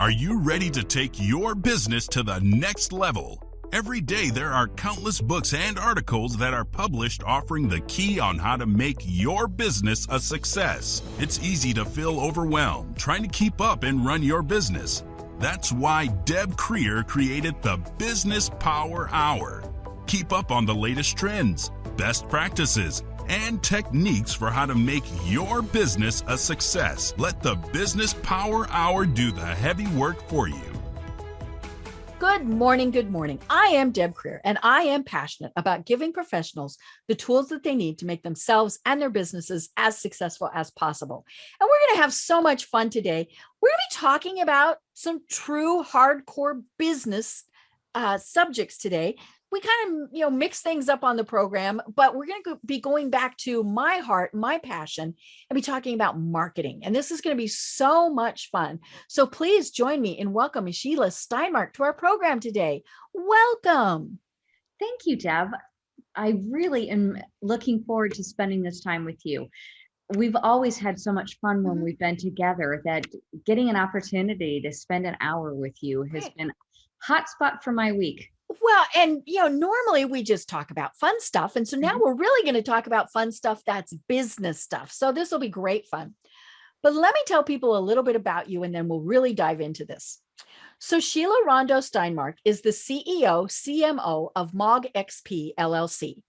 Are you ready to take your business to the next level? Every day there are countless books and articles that are published offering the key on how to make your business a success. It's easy to feel overwhelmed trying to keep up and run your business. That's why Deb Creer created the Business Power Hour. Keep up on the latest trends, best practices, and techniques for how to make your business a success. Let the Business Power Hour do the heavy work for you. Good morning. Good morning. I am Deb Creer, and I am passionate about giving professionals the tools that they need to make themselves and their businesses as successful as possible. And we're going to have so much fun today. We're going to be talking about some true hardcore business subjects today. We kind of, mix things up on the program, but we're going to be going back to my heart, my passion, and be talking about marketing. And this is going to be so much fun. So please join me in welcoming Sheila Steinmark to our program today. Welcome. Thank you, Deb. I really am looking forward to spending this time with you. We've always had so much fun when we've been together that getting an opportunity to spend an hour with you has been a hot spot for my week. Well, and, normally we just talk about fun stuff. And so now we're really going to talk about fun stuff that's business stuff. So this will be great fun. But let me tell people a little bit about you, and then we'll really dive into this. So Sheila Rondeau Steinmark is the CEO, CMO of MOGXP, LLC.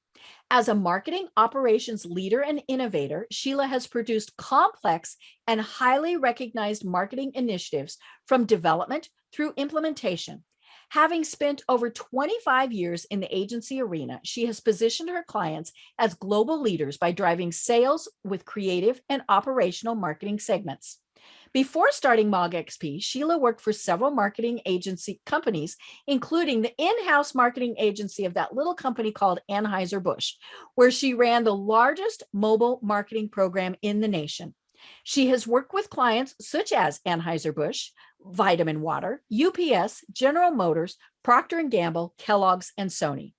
As a marketing operations leader and innovator, Sheila has produced complex and highly recognized marketing initiatives from development through implementation. Having spent over 25 years in the agency arena, she has positioned her clients as global leaders by driving sales with creative and operational marketing segments. Before starting MOGXP, Sheila worked for several marketing agency companies, including the in-house marketing agency of that little company called Anheuser-Busch, where she ran the largest mobile marketing program in the nation. She has worked with clients such as Anheuser-Busch, VitaminWater, UPS, General Motors, Proctor Gamble, Kellogg's, and Sony.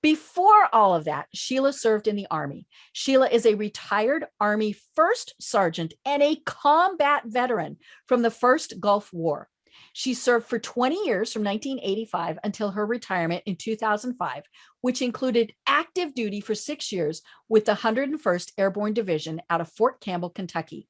Before all of that, Sheila served in the Army. Sheila is a retired Army first sergeant and a combat veteran from the First Gulf War. She served for 20 years from 1985 until her retirement in 2005, which included active duty for 6 years with the 101st Airborne Division out of Fort Campbell, Kentucky,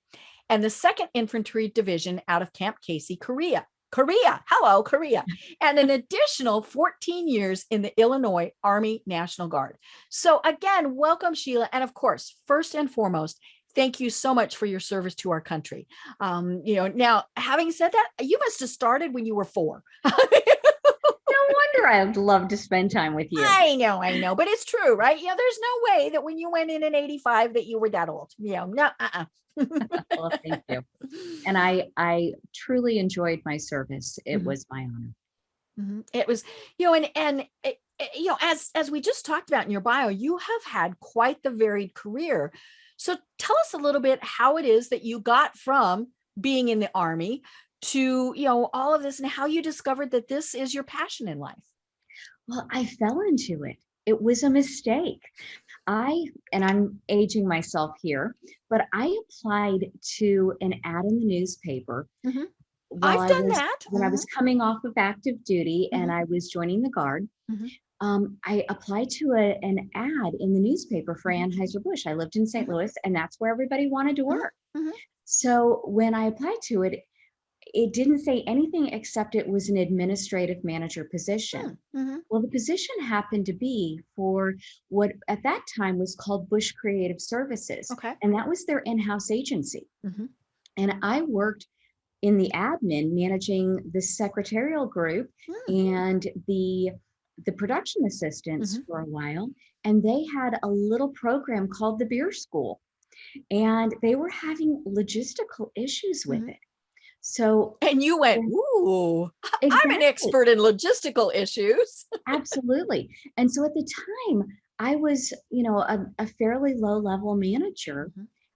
and the 2nd Infantry Division out of Camp Casey, Korea, and an additional 14 years in the Illinois Army National Guard. So again, welcome, Sheila. And of course, first and foremost, thank you so much for your service to our country. Now, having said that, you must have started when you were 4. No wonder I would love to spend time with you. I know, but it's true, right? There's no way that when you went in 85 that you were that old. No. Well, thank you. And I truly enjoyed my service. It was my honor. It was, as we just talked about in your bio, you have had quite the varied career. So tell us a little bit how it is that you got from being in the Army to, all of this, and how you discovered that this is your passion in life. Well, I fell into it. It was a mistake. And I'm aging myself here, but I applied to an ad in the newspaper. I've done that. When I was coming off of active duty and I was joining the Guard. I applied to an ad in the newspaper for Anheuser-Busch. I lived in St. Louis, and that's where everybody wanted to work. So when I applied to it, it didn't say anything except it was an administrative manager position. Well, the position happened to be for what at that time was called Busch Creative Services. And that was their in-house agency. And I worked in the admin, managing the secretarial group and the production assistants for a while. And they had a little program called the Beer School, and they were having logistical issues with it. So, and you went, ooh, I'm an expert in logistical issues. Absolutely. And so at the time I was, a fairly low level manager.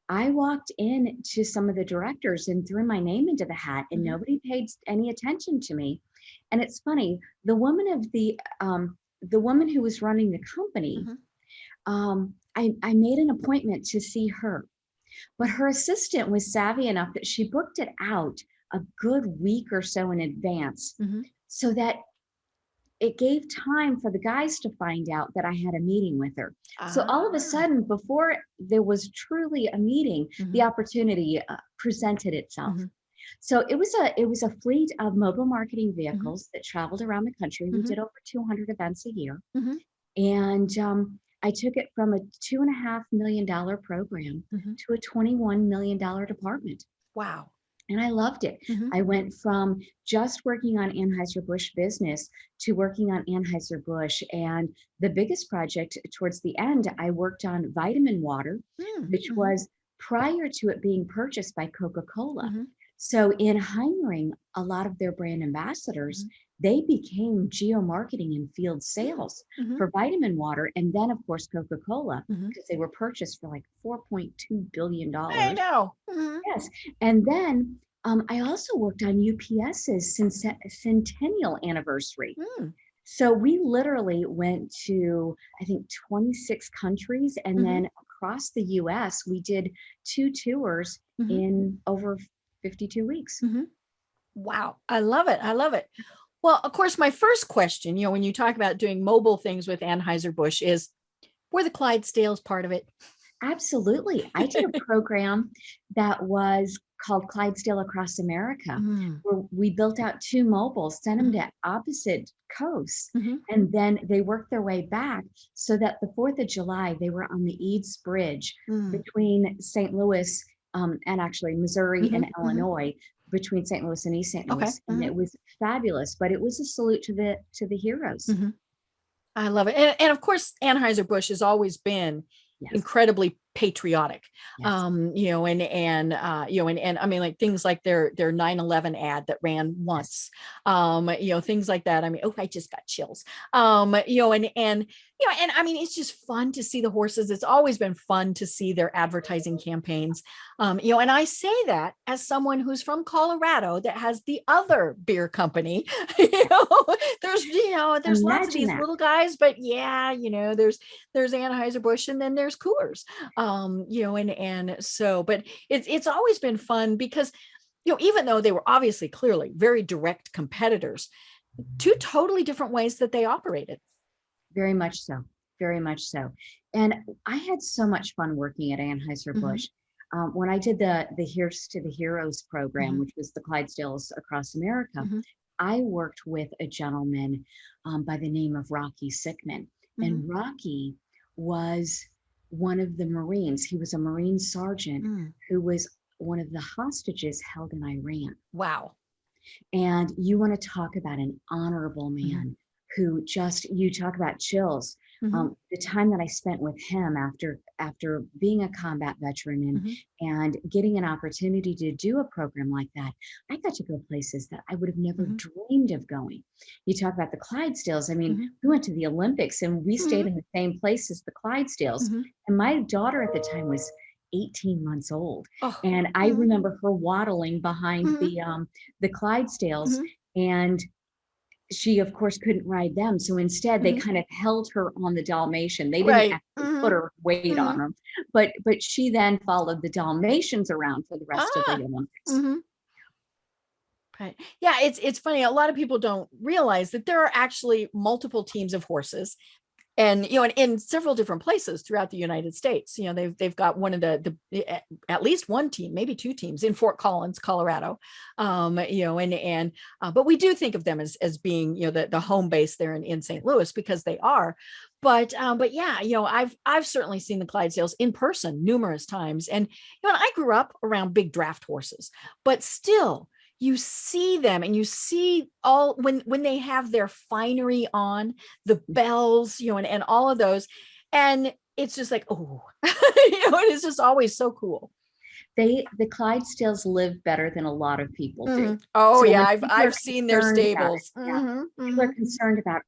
I walked in to some of the directors and threw my name into the hat, and nobody paid any attention to me. And it's funny, the woman who was running the company, I made an appointment to see her, but her assistant was savvy enough that she booked it out a good week or so in advance, so that it gave time for the guys to find out that I had a meeting with her. So all of a sudden, before there was truly a meeting, the opportunity presented itself. So it was a fleet of mobile marketing vehicles that traveled around the country. We did over 200 events a year. And I took it from a $2.5 million program to a $21 million department. Wow. And I loved it. I went from just working on Anheuser-Busch business to working on Anheuser-Busch. And the biggest project towards the end, I worked on VitaminWater, which was prior to it being purchased by Coca-Cola. So in hiring a lot of their brand ambassadors, they became geo-marketing and field sales for VitaminWater. And then, of course, Coca-Cola, because they were purchased for like $4.2 billion. I know. Yes. And then I also worked on UPS's centennial anniversary. So we literally went to, I think, 26 countries. And then across the US, we did 2 tours in over 52 weeks. Wow. I love it. I love it. Well, of course, my first question, when you talk about doing mobile things with Anheuser-Busch is, were the Clydesdales part of it? Absolutely. I did a program that was called Clydesdale Across America, where we built out 2 mobiles, sent them to opposite coasts, and then they worked their way back so that the 4th of July, they were on the Eads Bridge between St. Louis and actually Missouri and Illinois, between St. Louis and East St. Louis. And it was fabulous, but it was a salute to the heroes. I love it. And of course, Anheuser-Busch has always been incredibly patriotic. And I mean, like things like their 9/11 ad that ran once, things like that. I mean, I just got chills. And I mean, it's just fun to see the horses. It's always been fun to see their advertising campaigns. And I say that as someone who's from Colorado that has the other beer company. There's lots of these little guys, but there's Anheuser-Busch and then there's Coors. And so, but it's always been fun because, even though they were obviously clearly very direct competitors, 2 totally different ways that they operated. Very much so. Very much so. And I had so much fun working at Anheuser-Busch. When I did the Here's to the Heroes program, which was the Clydesdales Across America, I worked with a gentleman by the name of Rocky Sickman. And Rocky was one of the Marines. He was a Marine sergeant who was one of the hostages held in Iran. Wow. And you want to talk about an honorable man who you talk about chills. The time that I spent with him after being a combat veteran and getting an opportunity to do a program like that, I got to go places that I would have never dreamed of going. You talk about the Clydesdales. I mean, we went to the Olympics and we stayed in the same place as the Clydesdales. And my daughter at the time was 18 months old. And I remember her waddling behind the Clydesdales, and she of course couldn't ride them. So instead they kind of held her on the Dalmatian. They didn't actually put her weight on them, but she then followed the Dalmatians around for the rest of the Olympics. Right. Yeah. It's funny. A lot of people don't realize that there are actually multiple teams of horses. And, in several different places throughout the United States, they've got one of at least one team, maybe 2 teams in Fort Collins, Colorado, but we do think of them as being, the home base there in St. Louis because they are. But yeah, I've certainly seen the Clydesdales in person numerous times. And, I grew up around big draft horses, but still, you see them and you see all when they have their finery on, the bells, and all of those. And it's just like, it's just always so cool. The Clydesdales live better than a lot of people do. Oh, so yeah, I've seen their stables. People are concerned about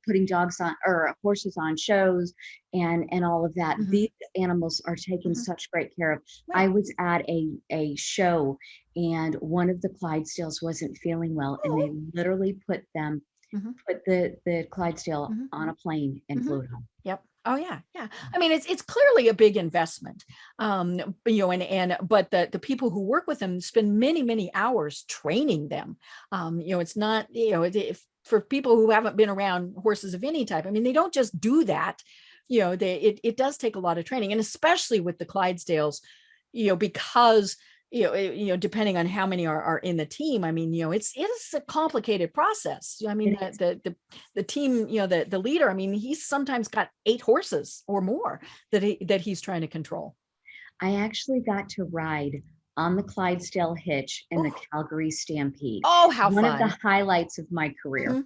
putting dogs on or horses on shows and all of that. These animals are taken such great care of. Right. I was at a show and one of the Clydesdales wasn't feeling well, and they literally put the Clydesdale on a plane and flew it home. Yep. Oh yeah, yeah. I mean, it's clearly a big investment, but the people who work with them spend many, many hours training them. It's not, if for people who haven't been around horses of any type, I mean, they don't just do that. It does take a lot of training, and especially with the Clydesdales, because depending on how many are in the team, I mean, it's a complicated process. I mean, the team, the leader, I mean, he's sometimes got 8 horses or more that he's trying to control. I actually got to ride on the Clydesdale hitch in the Calgary Stampede. Oh, how One fun. of the highlights of my career.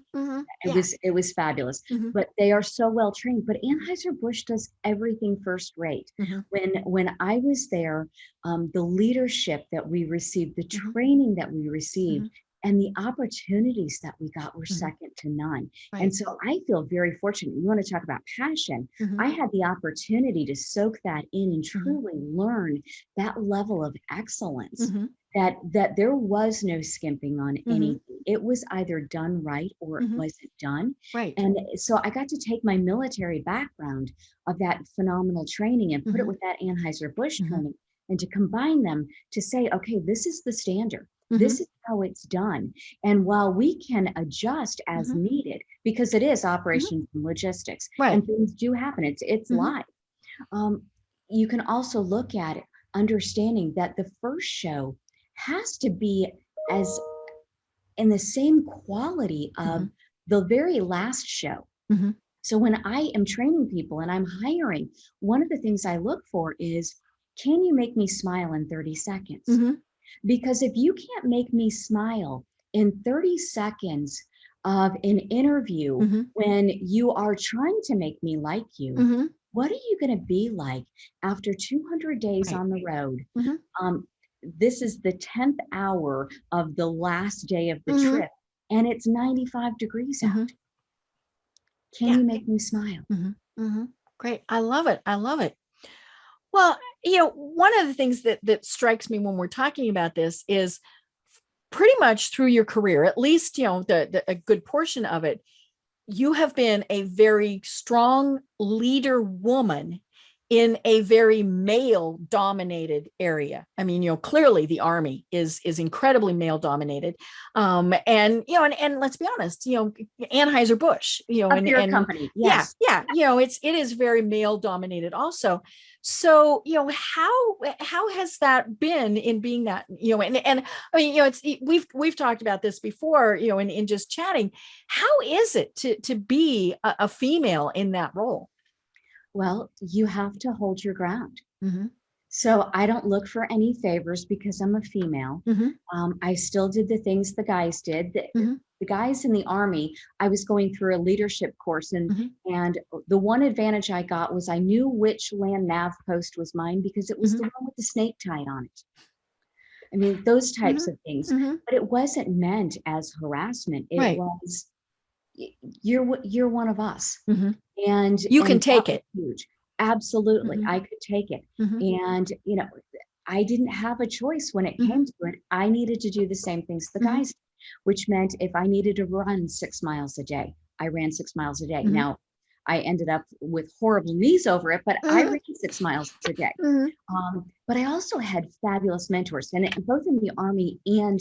It was fabulous. But they are so well trained. But Anheuser-Busch does everything first rate. When I was there, the leadership that we received, the training that we received, and the opportunities that we got were second to none. Right. And so I feel very fortunate. You want to talk about passion. I had the opportunity to soak that in and truly learn that level of excellence, that there was no skimping on anything. It was either done right or it wasn't done. Right. And so I got to take my military background of that phenomenal training and put it with that Anheuser-Busch training, and to combine them to say, okay, this is the standard. This is how it's done. And while we can adjust as needed, because it is operations and logistics, and things do happen, it's live. You can also look at it, understanding that the first show has to be as in the same quality of the very last show. So when I am training people and I'm hiring, one of the things I look for is, can you make me smile in 30 seconds? Because if you can't make me smile in 30 seconds of an interview when you are trying to make me like you, what are you going to be like after 200 days on the road? This is the 10th hour of the last day of the trip, and it's 95 degrees out. Can you make me smile? Great. I love it. I love it. Well, one of the things that strikes me when we're talking about this is pretty much through your career, at least, a good portion of it, you have been a very strong leader woman in a very male dominated area. I mean, clearly the Army is incredibly male dominated. And let's be honest, Anheuser-Busch, and company. Yes. Yeah. It is very male dominated also. So, how has that been in being that, and I mean, we've talked about this before, in just chatting. How is it to be a female in that role? Well, you have to hold your ground. So I don't look for any favors because I'm a female. I still did the things the guys did. The guys in the Army, I was going through a leadership course, and the one advantage I got was I knew which land nav post was mine because it was the one with the snake tied on it. I mean, those types of things. But it wasn't meant as harassment. It was, you're one of us. And you can take it. Huge. Absolutely. I could take it. And, I didn't have a choice when it came to it. I needed to do the same things the guys did, which meant if I needed to run 6 miles a day, I ran 6 miles a day. Now, I ended up with horrible knees over it, but I ran 6 miles a day. But I also had fabulous mentors, and both in the Army and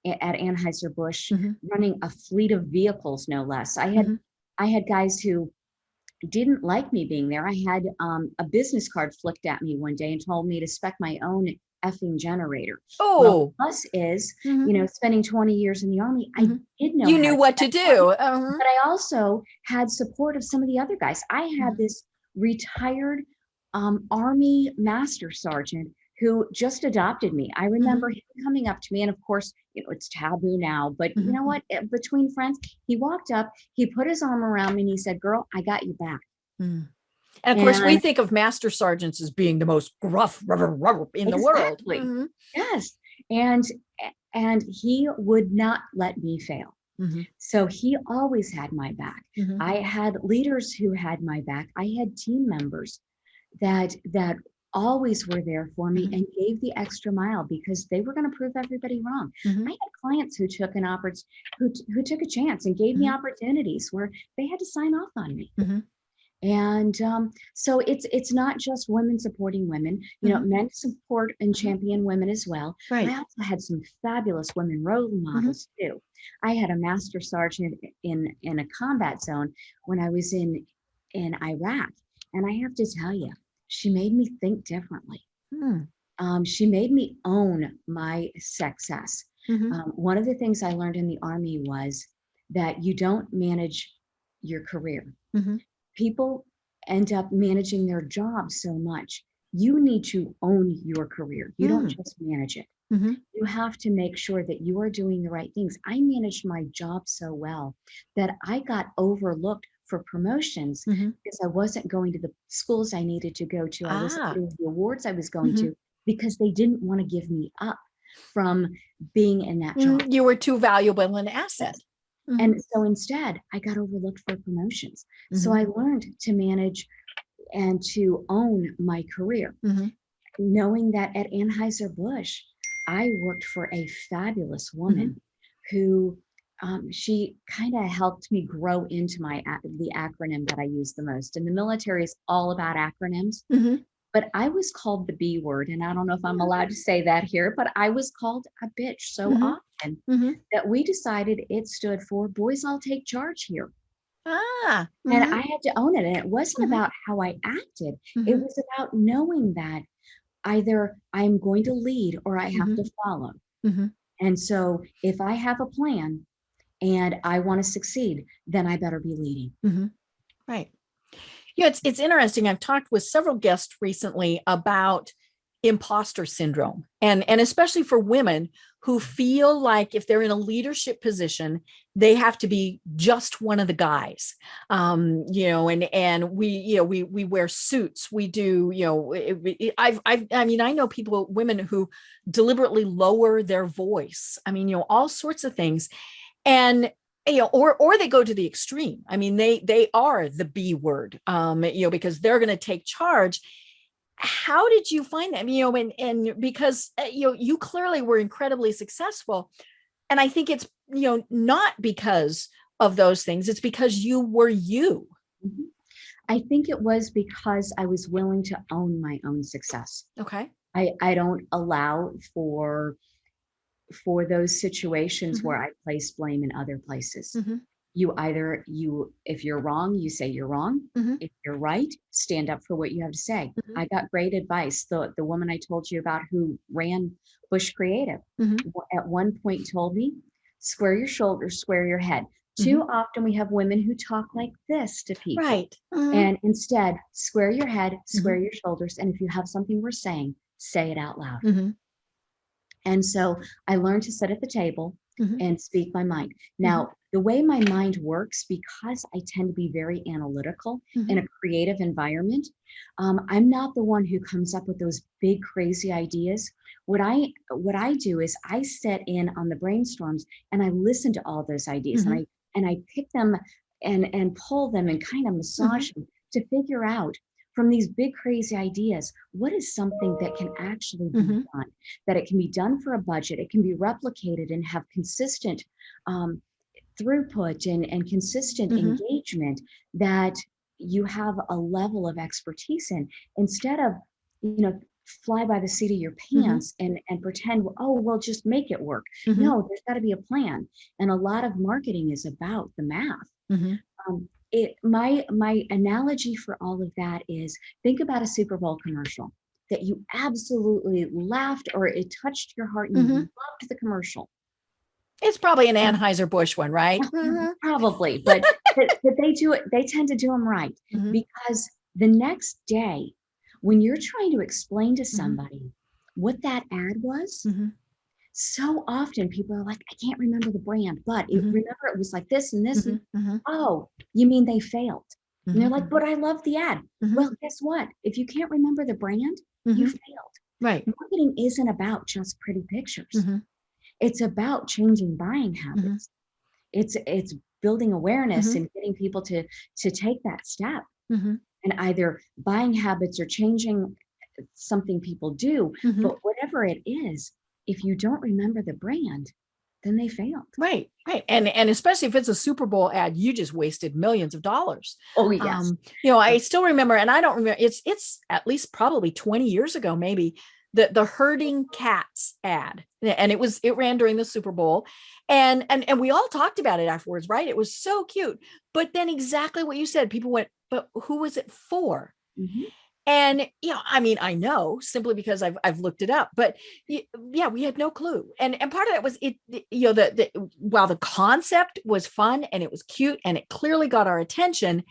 at Anheuser-Busch, running a fleet of vehicles, no less. I had guys who didn't like me being there. I had a business card flicked at me one day and told me to spec my own effing generator. Well, plus is, spending 20 years in the Army, I did know you knew what to do. But I also had support of some of the other guys. I had this retired Army Master Sergeant who just adopted me. I remember him coming up to me, and of course, it's taboo now, but you know what? Between friends, he walked up, he put his arm around me, and he said, "Girl, I got you back." And of course, we think of master sergeants as being the most gruff in the world. Yes. And he would not let me fail. So he always had my back. I had leaders who had my back. I had team members that always were there for me and gave the extra mile because they were going to prove everybody wrong. I had clients who took who took a chance and gave me opportunities where they had to sign off on me. And so it's not just women supporting women, men support and champion women as well. Right. But I also had some fabulous women role models too. I had a master sergeant in a combat zone when I was in Iraq. And I have to tell you, she made me think differently. She made me own my success. One of the things I learned in the Army was that you don't manage your career. People end up managing their jobs so much. You need to own your career. You don't just manage it. You have to make sure that you are doing the right things. I managed my job so well that I got overlooked for promotions because I wasn't going to the schools I needed to go to. I wasn't getting the awards I was going to because they didn't want to give me up from being in that job. You were too valuable an asset. And so instead, I got overlooked for promotions. So I learned to manage and to own my career, knowing that at Anheuser-Busch, I worked for a fabulous woman who she kind of helped me grow into the acronym that I use the most. And the military is all about acronyms. But I was called the B word, and I don't know if I'm allowed to say that here, but I was called a bitch so often that we decided it stood for Boys All Take Charge Here. And I had to own it. And it wasn't about how I acted. It was about knowing that either I'm going to lead or I have to follow. And so if I have a plan and I want to succeed, then I better be leading. Right. It's interesting. I've talked with several guests recently about imposter syndrome, and especially for women who feel like if they're in a leadership position, they have to be just one of the guys. And we wear suits. We do, I know women who deliberately lower their voice. All sorts of things. And or they go to the extreme. They are the B word, because they're going to take charge. How did you find that? And because, you clearly were incredibly successful. And I think it's, not because of those things. It's because you were you. I think it was because I was willing to own my own success. Okay. I don't allow for those situations where I place blame in other places. If you're wrong, you say you're wrong. If you're right, stand up for what you have to say. I got great advice. The woman I told you about who ran Bush Creative at one point told me, square your shoulders, square your head. Too often we have women who talk like this to people. Right. And instead, square your head, square your shoulders. And if you have something worth saying, say it out loud. And so I learned to sit at the table and speak my mind. Now, the way my mind works, because I tend to be very analytical in a creative environment, I'm not the one who comes up with those big, crazy ideas. What I do is I sit in on the brainstorms and I listen to all those ideas and I pick them and pull them and kind of massage them to figure out from these big, crazy ideas, what is something that can actually be done, that it can be done for a budget, it can be replicated and have consistent throughput and consistent engagement, that you have a level of expertise in, instead of, fly by the seat of your pants and pretend, we'll just make it work. No, there's got to be a plan. And a lot of marketing is about the math. My analogy for all of that is, think about a Super Bowl commercial that you absolutely laughed, or it touched your heart and you loved the commercial. It's probably an Anheuser-Busch one, right? Probably, but they tend to do them right, because the next day when you're trying to explain to somebody what that ad was, so often people are like, I can't remember the brand, but remember it was like this and this. Oh, you mean they failed? And they're like, but I love the ad. Well, guess what? If you can't remember the brand, you failed. Right. Marketing isn't about just pretty pictures. It's about changing buying habits. It's building awareness and getting people to take that step. And either buying habits or changing something people do, but whatever it is, if you don't remember the brand, then they failed. Right. And especially if it's a Super Bowl ad, you just wasted millions of dollars. Oh, yes. I still remember, and I don't remember, it's at least probably 20 years ago, maybe, the herding cats ad. And it ran during the Super Bowl. And we all talked about it afterwards, right? It was so cute. But then exactly what you said, people went, but who was it for? Mm-hmm. And, I mean, I know simply because I've looked it up, but yeah, we had no clue. And part of that was while the concept was fun and it was cute and it clearly got our attention,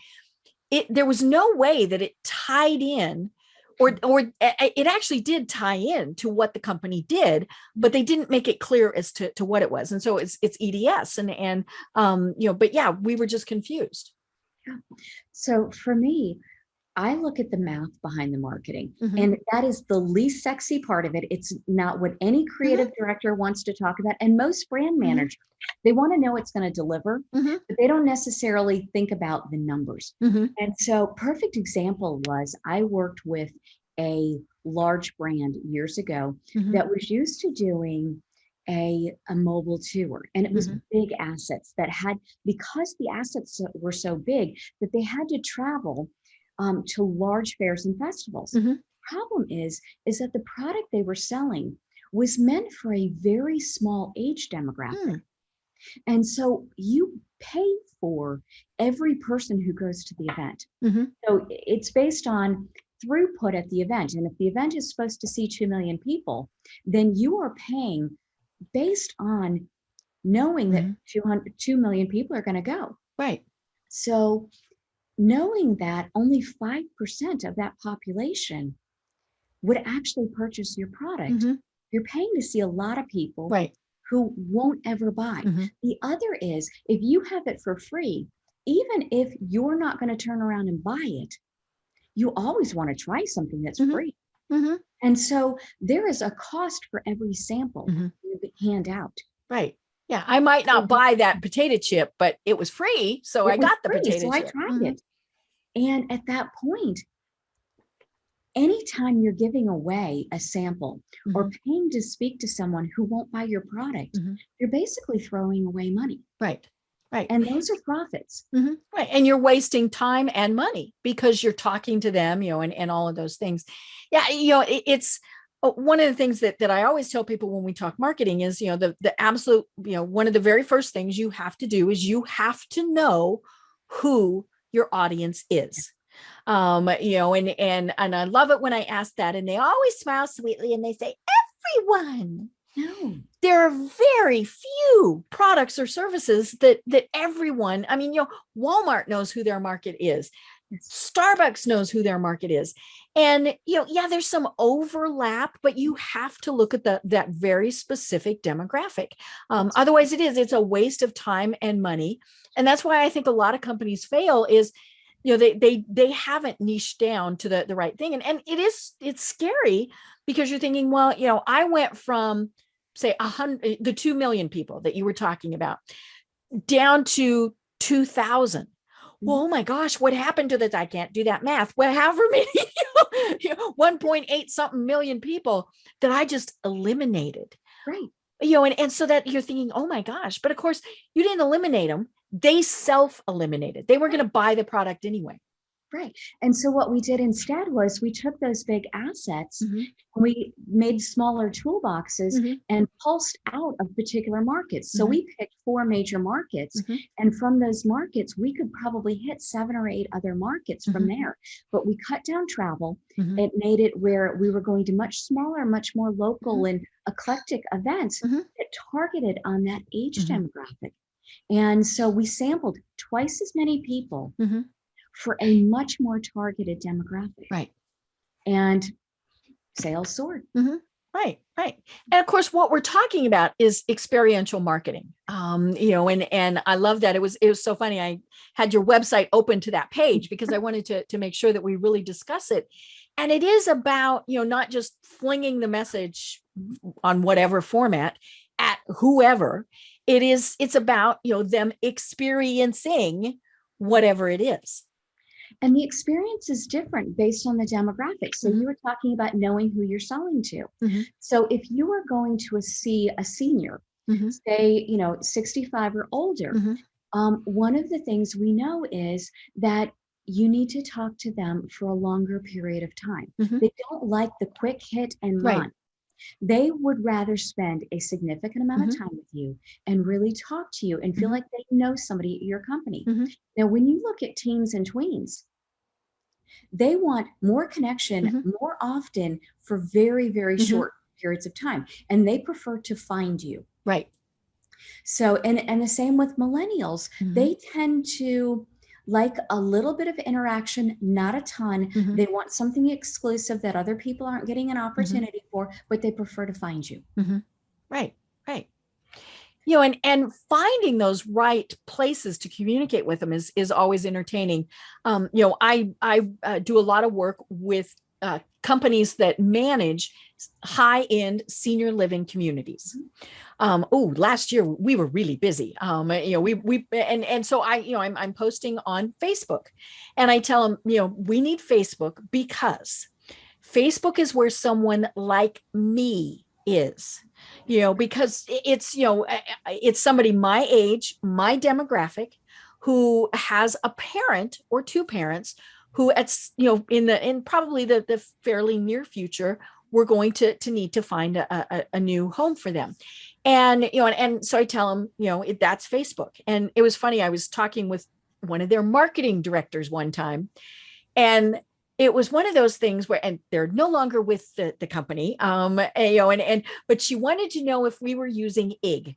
there was no way that it tied in or it actually did tie in to what the company did, but they didn't make it clear as to what it was. And so it's EDS but yeah, we were just confused. Yeah. So for me, I look at the math behind the marketing, Mm-hmm. and that is the least sexy part of it. It's not what any creative director wants to talk about. And most brand managers, they want to know it's going to deliver, but they don't necessarily think about the numbers. And so perfect example was I worked with a large brand years ago that was used to doing a mobile tour, and it was big assets that because the assets were so big that they had to travel to large fairs and festivals. Problem is that the product they were selling was meant for a very small age demographic. And so you pay for every person who goes to the event. So it's based on throughput at the event. And if the event is supposed to see 2 million people, then you are paying based on knowing that 2 million people are going to go. Right. So knowing that only 5% of that population would actually purchase your product, you're paying to see a lot of people who won't ever buy. The other is, if you have it for free, even if you're not going to turn around and buy it, you always want to try something that's free. And so there is a cost for every sample you hand out. Right. Yeah. I might not buy that potato chip, but it was free. So I got the potato chip. So I tried it. And at that point, anytime you're giving away a sample or paying to speak to someone who won't buy your product, you're basically throwing away money. Right. And those are profits. Right. And you're wasting time and money because you're talking to them, and all of those things. Yeah. It's one of the things that I always tell people when we talk marketing is, the absolute, one of the very first things you have to do is you have to know who your audience is. And I love it when I ask that, and they always smile sweetly and they say, everyone. No, there are very few products or services that everyone, Walmart knows who their market is. Starbucks knows who their market is. And, there's some overlap, but you have to look at that very specific demographic. Otherwise it's a waste of time and money. And that's why I think a lot of companies fail is, they haven't niched down to the right thing. And it's scary because you're thinking, well, I went from, say, the 2 million people that you were talking about down to 2,000. Well, oh my gosh, what happened to that? I can't do that math. Well, however many, 1.8 something million people that I just eliminated. Right. And so that you're thinking, oh my gosh, but of course you didn't eliminate them. They self-eliminated. They were going to buy the product anyway. Right. And so what we did instead was we took those big assets, we made smaller toolboxes and pulsed out of particular markets. So we picked 4 major markets, and from those markets, we could probably hit 7 or 8 other markets from there. But we cut down travel. It made it where we were going to much smaller, much more local and eclectic events that targeted on that age demographic. And so we sampled twice as many people for a much more targeted demographic. Right. And sales soared. Right. And of course, what we're talking about is experiential marketing. And I love that. It was so funny. I had your website open to that page because I wanted to make sure that we really discuss it. And it is about, not just flinging the message on whatever format at whoever. It's about, them experiencing whatever it is. And the experience is different based on the demographic. So you were talking about knowing who you're selling to. So if you are going to see a senior say, 65 or older, one of the things we know is that you need to talk to them for a longer period of time. They don't like the quick hit and run. They would rather spend a significant amount of time with you and really talk to you and feel like they know somebody at your company. Now, when you look at teens and tweens, they want more connection more often for very, very short periods of time. And they prefer to find you. Right. So, and the same with millennials, they tend to like a little bit of interaction, not a ton. They want something exclusive that other people aren't getting an opportunity for, but they prefer to find you. Right. Right. And finding those right places to communicate with them is always entertaining. I do a lot of work with companies that manage high-end senior living communities. Last year we were really busy. So I'm posting on Facebook, and I tell them, we need Facebook because Facebook is where someone like me is, because it's somebody my age, my demographic, who has a parent or two parents who in probably the fairly near future, we're going to need to find a new home for them. And so I tell them, that's Facebook. And it was funny, I was talking with one of their marketing directors one time, and it was one of those things where, and they're no longer with the company, but she wanted to know if we were using IG.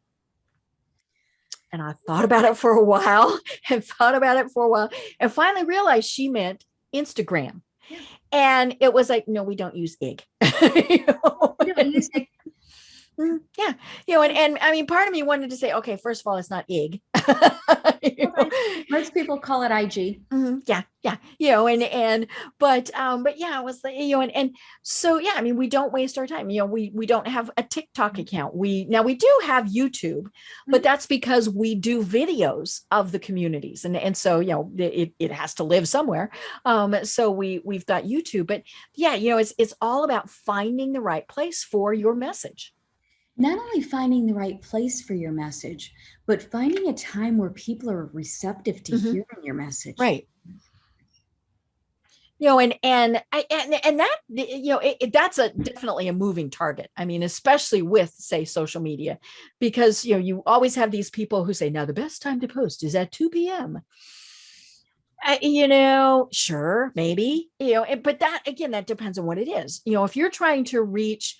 And I thought about it for a while and finally realized she meant Instagram. Yeah. And it was like, no, we don't use IG. We don't use IG. Yeah. And I mean, part of me wanted to say, okay, first of all, it's not IG. Most people call it IG. Yeah. But yeah, it was like, and so, yeah, I mean, we don't waste our time. We don't have a TikTok account. We do have YouTube, but that's because we do videos of the communities. And so, it has to live somewhere. So we've got YouTube, but yeah, it's all about finding the right place for your message. Not only finding the right place for your message, but finding a time where people are receptive to hearing your message. Right. And that, that's definitely a moving target. I mean, especially with, say, social media, because, you always have these people who say, now the best time to post is at 2 p.m. Sure, maybe, but that, again, that depends on what it is. If you're trying to reach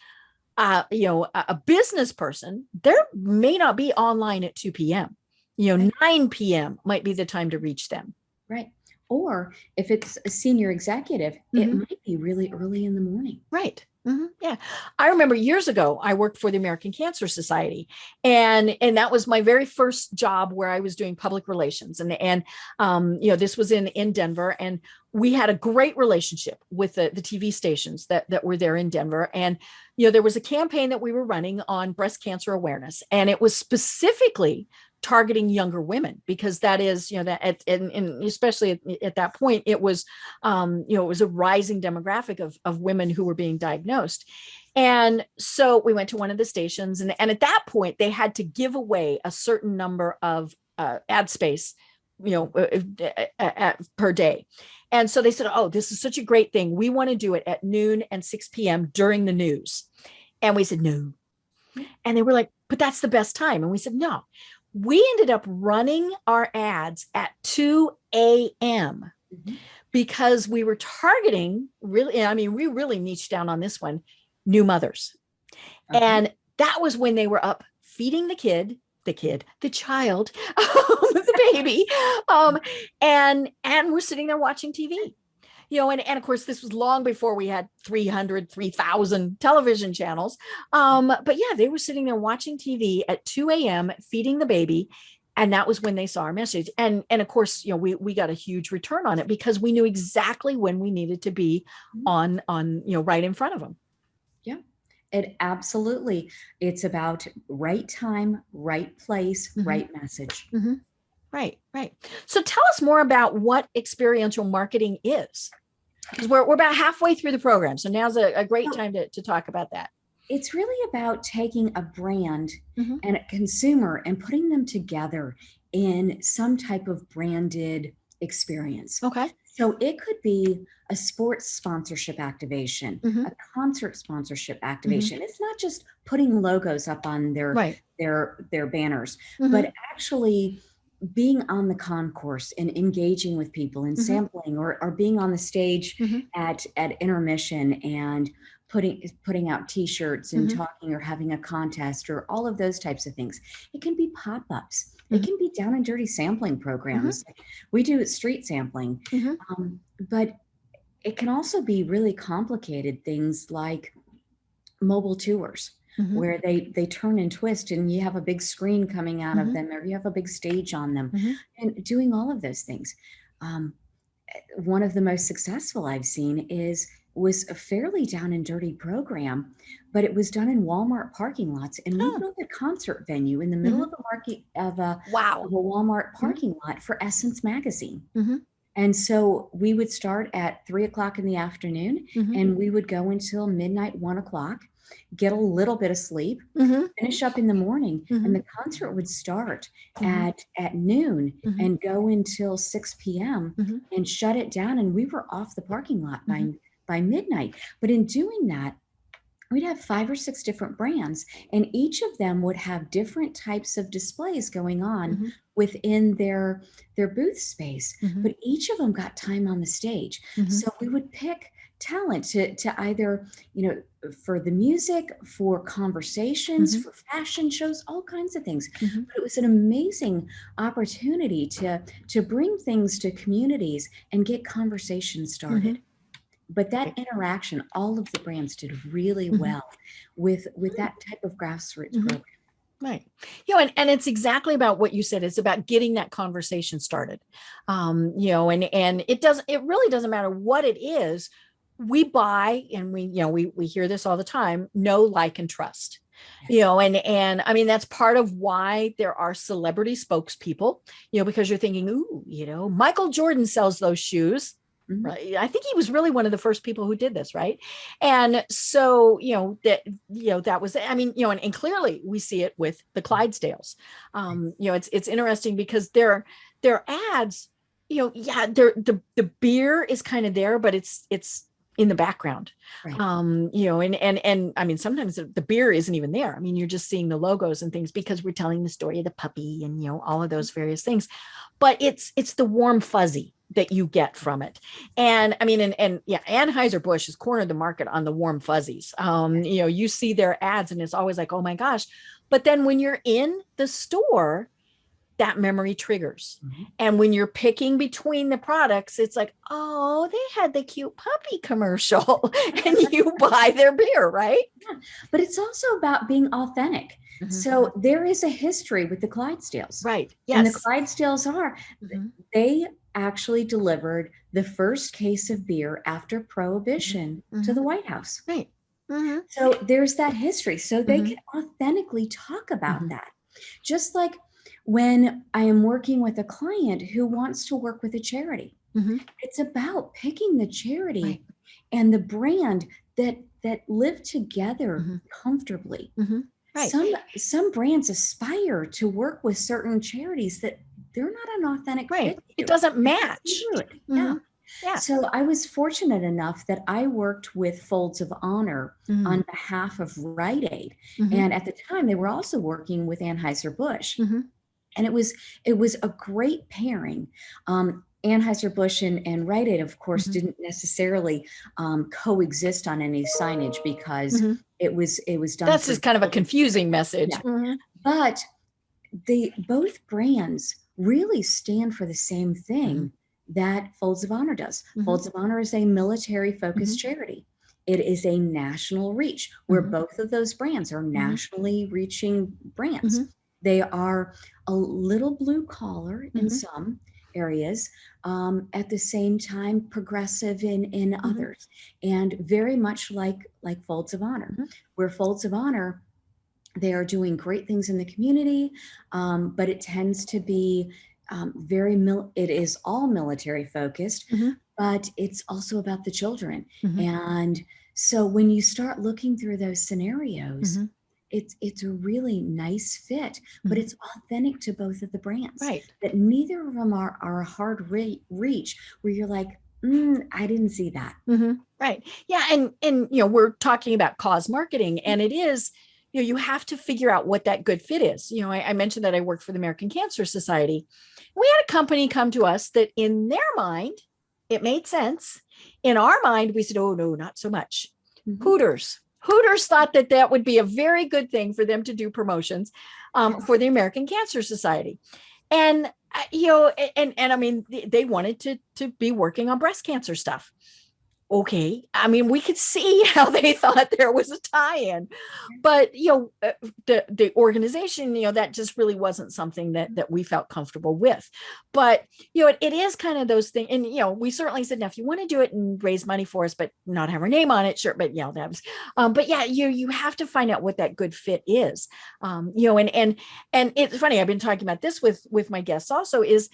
a business person, there may not be online at 2 p.m. 9 p.m. might be the time to reach them. Right. Or if it's a senior executive, it might be really early in the morning. Right. Yeah. I remember years ago, I worked for the American Cancer Society, and that was my very first job where I was doing public relations. And this was in Denver, and we had a great relationship with the TV stations that were there in Denver. And, there was a campaign that we were running on breast cancer awareness, and it was specifically targeting younger women, because that is, and especially at that point, it was, it was a rising demographic of women who were being diagnosed. And so we went to one of the stations, and at that point they had to give away a certain number of ad space, per day. And so they said, oh, this is such a great thing. We want to do it at noon and 6 p.m. during the news. And we said, no. And they were like, but that's the best time. And we said, no. We ended up running our ads at 2 a.m. because we were targeting we really niched down on this one, new mothers. Okay. And that was when they were up feeding the child, the baby. And we're sitting there watching TV, and of course this was long before we had 3,000 television channels. But yeah, they were sitting there watching TV at 2 a.m. feeding the baby. And that was when they saw our message. And of course, we got a huge return on it because we knew exactly when we needed to be on, right in front of them. Yeah. It absolutely. It's about right time, right place, right message. Right. So tell us more about what experiential marketing is, because we're about halfway through the program. So now's a great time to talk about that. It's really about taking a brand Mhm. and a consumer and putting them together in some type of branded experience. Okay. So it could be a sports sponsorship activation, Mhm. a concert sponsorship Mhm. activation. It's not just putting logos up on Right. their banners, Mhm. but actually being on the concourse and engaging with people and Mhm. sampling, or being on the stage Mhm. at intermission and putting out t-shirts and Mhm. talking or having a contest or all of those types of things. It can be pop-ups. It Mhm. can be down and dirty sampling Mhm. programs. We do street sampling. Mhm. But it can also be really complicated things like mobile tours, Mhm. where they turn and twist and you have a big screen coming out of Mhm. them, or you have a big stage on them, Mhm. and doing all of those things. Um, One of the most successful I've seen was a fairly down and dirty program, but it was done in Walmart parking lots, and we Oh. built a concert venue in the middle Mhm. of a market Wow. of a Walmart Mhm. parking lot for Essence magazine. Mhm. And so we would start at 3 o'clock in the afternoon, Mhm. and we would go until midnight, 1 o'clock, get a little bit of sleep, Mhm. finish up in the morning, and Mhm. the concert would start Mhm. at noon Mhm. and go until 6 p.m. Mhm. and shut it down. And we were off the parking lot Mhm. by midnight. But in doing that, we'd have 5 or 6 different brands, and each of them would have different types of displays going on Mhm. within their booth space, Mhm. but each of them got time on the stage. Mhm. So we would pick talent to either, for the music, for conversations, Mhm. for fashion shows, all kinds of things. Mhm. But it was an amazing opportunity to bring things to communities and get conversations started. Mhm. But that Right. interaction, all of the brands did really Mhm. well with that type of grassroots Mhm. program. Right. And it's exactly about what you said. It's about getting that conversation started. And it really doesn't matter what it is. We buy and we hear this all the time, know, like, and trust. Yes. And I mean, that's part of why there are celebrity spokespeople, because you're thinking, ooh, Michael Jordan sells those shoes. Mhm. Right. I think he was really one of the first people who did this, right? And so, that was, I mean, and clearly we see it with the Clydesdales. It's interesting because their ads, yeah, the beer is kind of there, but it's in the background. Right. And I mean, sometimes the beer isn't even there. I mean, you're just seeing the logos and things because we're telling the story of the puppy and all of those various things. But it's the warm fuzzy that you get from it. And I mean, and yeah, Anheuser-Busch has cornered the market on the warm fuzzies. You see their ads and it's always like, oh my gosh. But then when you're in the store, that memory triggers. Mhm. And when you're picking between the products, it's like, oh, they had the cute puppy commercial and you buy their beer, right? Yeah. But it's also about being authentic. Mhm. So there is a history with the Clydesdales. Right. And the Yes. Clydesdales Mhm. they actually delivered the first case of beer after Prohibition to Mhm. the White House. Right. Mhm. So there's that history. So they Mhm. can authentically talk about Mhm. that. Just like when I am working with a client who wants to work with a charity, Mhm. it's about picking the charity Right. and the brand that live together Mhm. comfortably. Mhm. Right. Some brands aspire to work with certain charities that they're not an authentic Right. fit It to. doesn't It's just match. congruent. Yeah. Mhm. Yeah. So I was fortunate enough that I worked with Folds of Honor Mhm. on behalf of Rite Aid. Mhm. And at the time, they were also working with Anheuser-Busch. Mhm. And it was a great pairing. Anheuser-Busch and Rite Aid, of course, Mhm. didn't necessarily coexist on any signage because Mhm. it was done That's for just kind of a confusing message. yeah. Mhm. But they both brands really stand for the same Mhm. thing that Folds of Honor does. Mhm. Folds of Honor is a military Mhm. focused charity. It is a national reach where Mhm. both of those brands are Mhm. nationally reaching brands. Mhm. They are a little blue collar in Mhm. some areas, at the same time progressive in Mhm. others, and very much like Folds of Honor, Mhm. where Folds of Honor, they are doing great things in the community, but it tends to be it is all military focused, Mhm. but it's also about the children. Mhm. And So when you start looking through those scenarios, Mm-hmm. it's a really nice fit, but it's authentic to both of the brands. Right. That neither of them are a hard reach where you're like, I didn't see that. Mm-hmm. Right. Yeah. And, we're talking about cause marketing, and it is, you have to figure out what that good fit is. I mentioned that I worked for the American Cancer Society. We had a company come to us that in their mind, it made sense. In our mind, we said, oh, no, not so much. Mm-hmm. Hooters thought that would be a very good thing for them to do promotions for the American Cancer Society. And, and I mean, they wanted to be working on breast cancer stuff. Okay. I mean, we could see how they thought there was a tie-in, but the organization, that just really wasn't something that we felt comfortable with. But it is kind of those things. And we certainly said, now if you want to do it and raise money for us, but not have our name on it, sure. But that was, but yeah, you have to find out what that good fit is. And it's funny. I've been talking about this with my guests also, is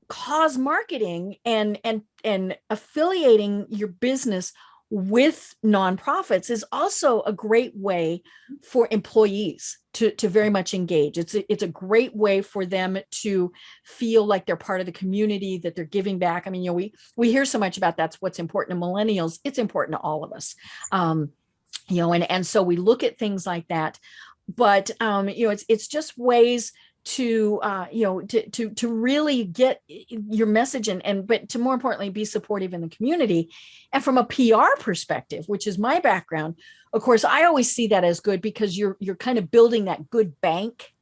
cause marketing and affiliating your business with nonprofits is also a great way for employees to very much engage. It's a great way for them to feel like they're part of the community, that they're giving back. I mean, we hear so much about that's what's important to millennials. It's important to all of us. And so we look at things like that, but it's just ways to really get your message but to more importantly be supportive in the community. And from a PR perspective, which is my background, of course, I always see that as good, because you're kind of building that good bank.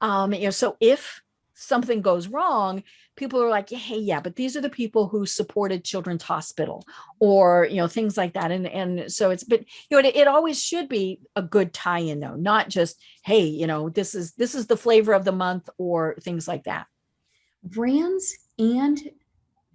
So if something goes wrong, people are like, hey, yeah, but these are the people who supported Children's Hospital, or things like that. And so it always should be a good tie-in, though, not just, hey, this is the flavor of the month, or things like that. Brands and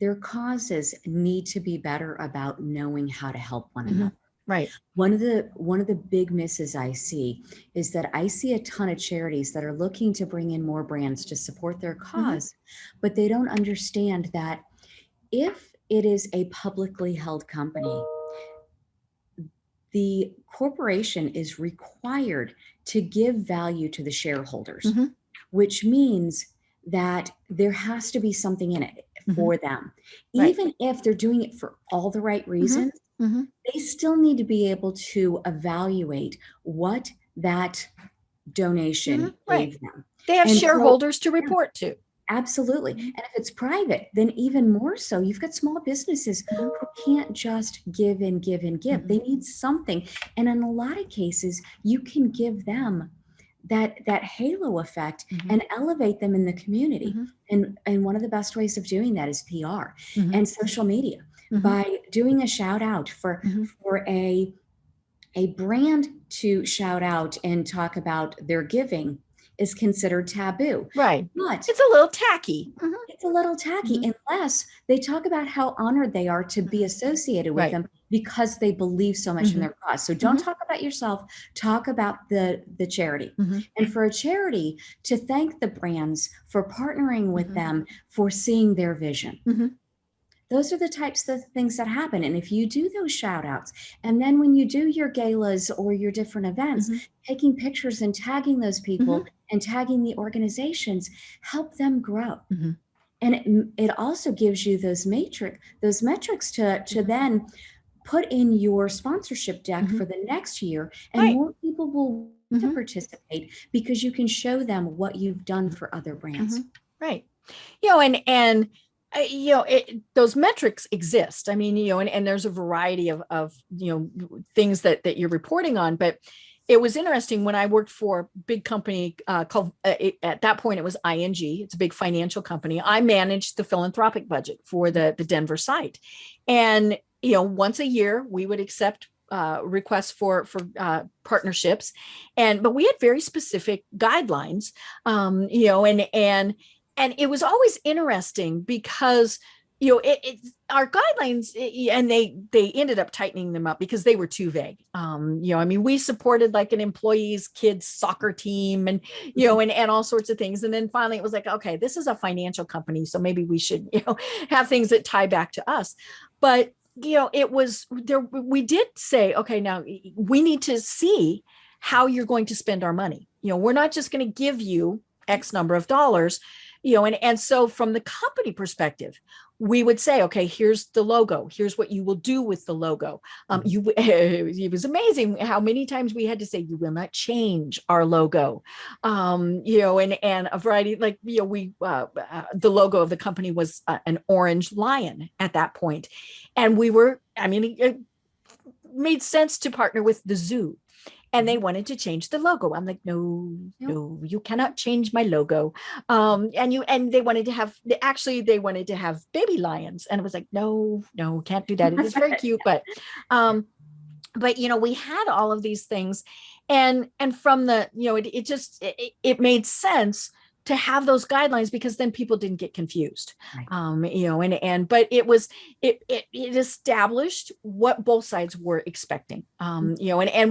their causes need to be better about knowing how to help one another. Right. One of the big misses I see is that I see a ton of charities that are looking to bring in more brands to support their cause, but they don't understand that if it is a publicly held company, the corporation is required to give value to the shareholders, which means that there has to be something in it for them. Right. Even if they're doing it for all the right reasons, they still need to be able to evaluate what that donation gave them. They have shareholders to report to. Absolutely. And if it's private, then even more so. You've got small businesses who can't just give and give and give. They need something. And in a lot of cases, you can give them that halo effect and elevate them in the community. And one of the best ways of doing that is PR and social media. By doing a shout out for a brand to shout out and talk about their giving is considered taboo. Right. But it's a little tacky. It's a little tacky unless they talk about how honored they are to be associated with them, because they believe so much in their cause. So don't talk about yourself, talk about the charity. And for a charity to thank the brands for partnering with them, for seeing their vision. Those are the types of things that happen. And if you do those shout outs, and then when you do your galas or your different events, taking pictures and tagging those people and tagging the organizations, help them grow. And it also gives you those metrics to then put in your sponsorship deck for the next year, and more people will participate, because you can show them what you've done for other brands. Right. Those metrics exist. I mean, and there's a variety of things that you're reporting on, but it was interesting when I worked for a big company called, at that point, it was ING. It's a big financial company. I managed the philanthropic budget for the Denver site. And, once a year we would accept requests for partnerships. But we had very specific guidelines, and it was always interesting because, our guidelines, and they ended up tightening them up because they were too vague. We supported like an employee's kids soccer team and all sorts of things. And then finally it was like, okay, this is a financial company, so maybe we should, have things that tie back to us. But it was there. We did say, okay, now we need to see how you're going to spend our money. We're not just going to give you X number of dollars, and so from the company perspective, we would say, okay, here's the logo. Here's what you will do with the logo. It was amazing how many times we had to say, you will not change our logo. And a variety, like, the logo of the company was an orange lion at that point. And it made sense to partner with the zoo. And they wanted to change the logo. I'm like, no, you cannot change my logo. And they wanted to have, they wanted to have baby lions. And I was like, no, can't do that. It is very cute, but we had all of these things, and from the, it made sense to have those guidelines, because then people didn't get confused. Right. But it established what both sides were expecting. And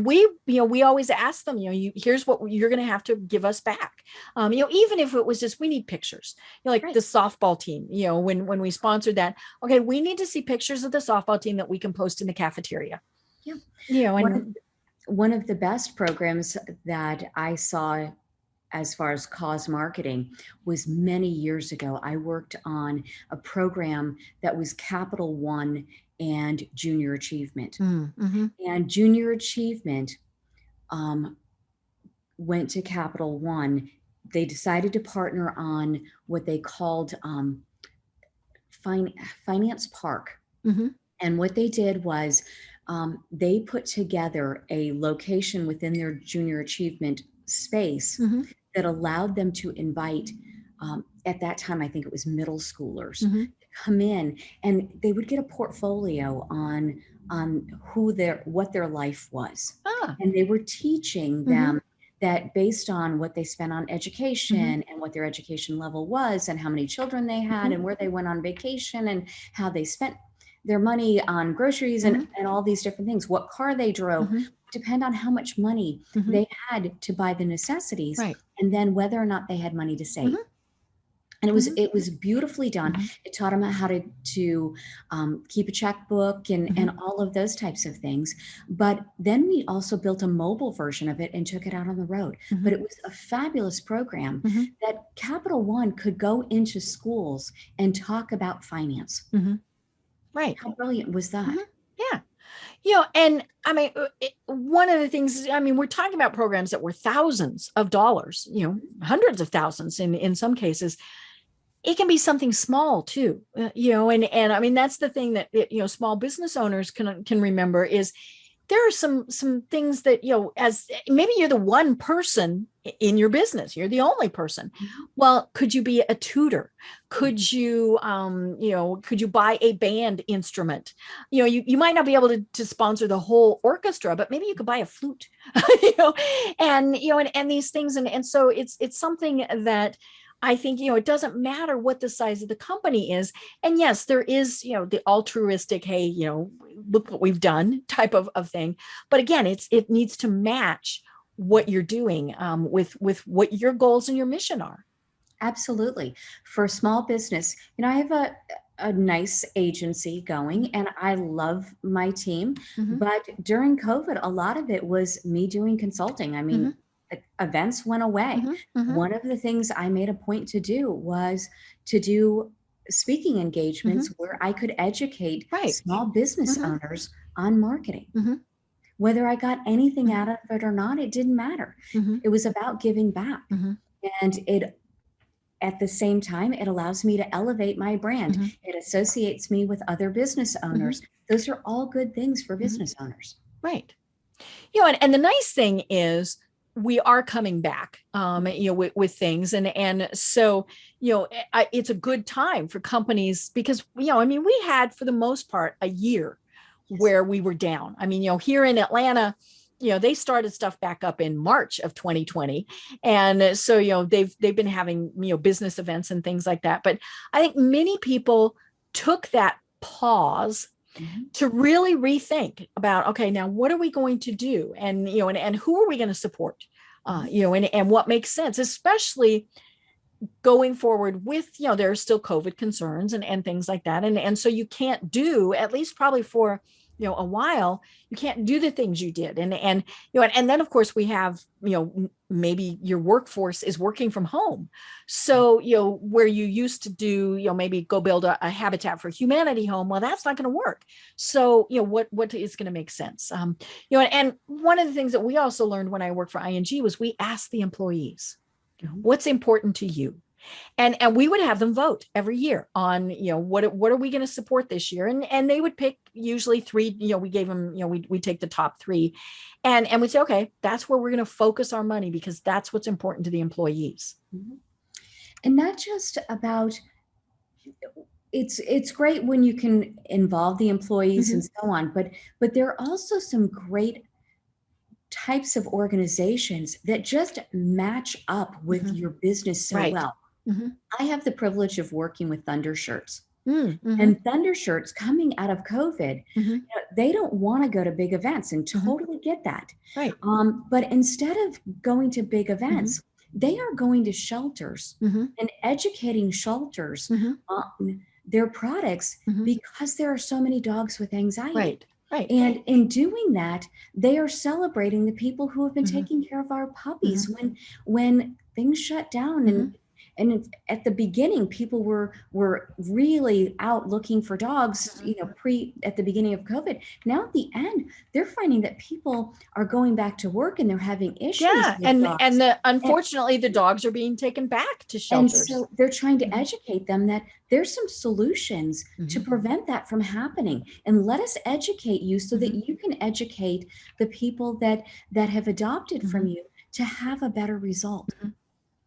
we always ask them, here's what you're going to have to give us back. Even if it was just, we need pictures, like right. The softball team, when we sponsored that, okay, we need to see pictures of the softball team that we can post in the cafeteria. Yeah. One of the best programs that I saw as far as cause marketing was many years ago. I worked on a program that was Capital One and Junior Achievement. Mm-hmm. And Junior Achievement went to Capital One. They decided to partner on what they called Finance Park. Mm-hmm. And what they did was they put together a location within their Junior Achievement space mm-hmm. that allowed them to invite, at that time, I think it was middle schoolers, mm-hmm. to come in, and they would get a portfolio on what their life was. And they were teaching them mm-hmm. that based on what they spent on education mm-hmm. and what their education level was and how many children they had mm-hmm. and where they went on vacation and how they spent their money on groceries mm-hmm. and all these different things, what car they drove, mm-hmm. depend on how much money mm-hmm. they had to buy the necessities, right. and then whether or not they had money to save. Mm-hmm. And it was beautifully done. Mm-hmm. It taught them how to keep a checkbook and, mm-hmm. and all of those types of things. But then we also built a mobile version of it and took it out on the road. Mm-hmm. But it was a fabulous program mm-hmm. that Capital One could go into schools and talk about finance. Mm-hmm. Right. How brilliant was that? Mm-hmm. Yeah. And one of the things, we're talking about programs that were thousands of dollars, hundreds of thousands in some cases. It can be something small too, and that's the thing that, small business owners can remember is there are some things that, as maybe you're the one person in your business, you're the only person. Well, could you be a tutor? Could you, could you buy a band instrument? You might not be able to sponsor the whole orchestra, but maybe you could buy a flute, and these things. And so it's something that I think, it doesn't matter what the size of the company is. And yes, there is, the altruistic, hey, look what we've done type of thing. But again, it needs to match what you're doing with what your goals and your mission are. Absolutely. For small business, I have a nice agency going and I love my team. Mm-hmm. But during COVID, a lot of it was me doing consulting. Mm-hmm. Events went away. Mm-hmm, mm-hmm. One of the things I made a point to do was to do speaking engagements mm-hmm. where I could educate right. small business mm-hmm. owners on marketing. Mm-hmm. Whether I got anything mm-hmm. out of it or not, it didn't matter. Mm-hmm. It was about giving back. Mm-hmm. And at the same time, it allows me to elevate my brand. Mm-hmm. It associates me with other business owners. Mm-hmm. Those are all good things for business mm-hmm. owners. Right. And the nice thing is, we are coming back, with things. And so, it's a good time for companies because, we had for the most part a year yes. where we were down. Here in Atlanta, they started stuff back up in March of 2020. And so, they've been having, business events and things like that. But I think many people took that pause mm-hmm. to really rethink about, okay, now what are we going to do? And, and who are we going to support? And what makes sense, especially going forward with, there are still COVID concerns and things like that. And so you can't do, at least probably for, a while, you can't do the things you did. And then of course we have, maybe your workforce is working from home. So, where you used to do, maybe go build a Habitat for Humanity home. Well, that's not going to work. So, what is going to make sense? And one of the things that we also learned when I worked for ING was we asked the employees, what's important to you? And we would have them vote every year on, what are we going to support this year? And they would pick usually three, we gave them, we take the top three and we'd say, okay, that's where we're going to focus our money because that's what's important to the employees. And not just about, it's great when you can involve the employees and so on, but there are also some great types of organizations that just match up with your business so well. I have the privilege of working with Thunder Shirts. And Thunder Shirts coming out of COVID, they don't want to go to big events and totally get that. Right. But instead of going to big events, they are going to shelters and educating shelters on their products because there are so many dogs with anxiety. Right. And in doing that, they are celebrating the people who have been taking care of our puppies when things shut down. And at the beginning, people were really out looking for dogs, at the beginning of COVID. Now at the end, they're finding that people are going back to work and they're having issues. Yeah, with dogs. Unfortunately, the dogs are being taken back to shelters. And so they're trying to educate them that there's some solutions to prevent that from happening. And let us educate you so that you can educate the people that have adopted from you to have a better result.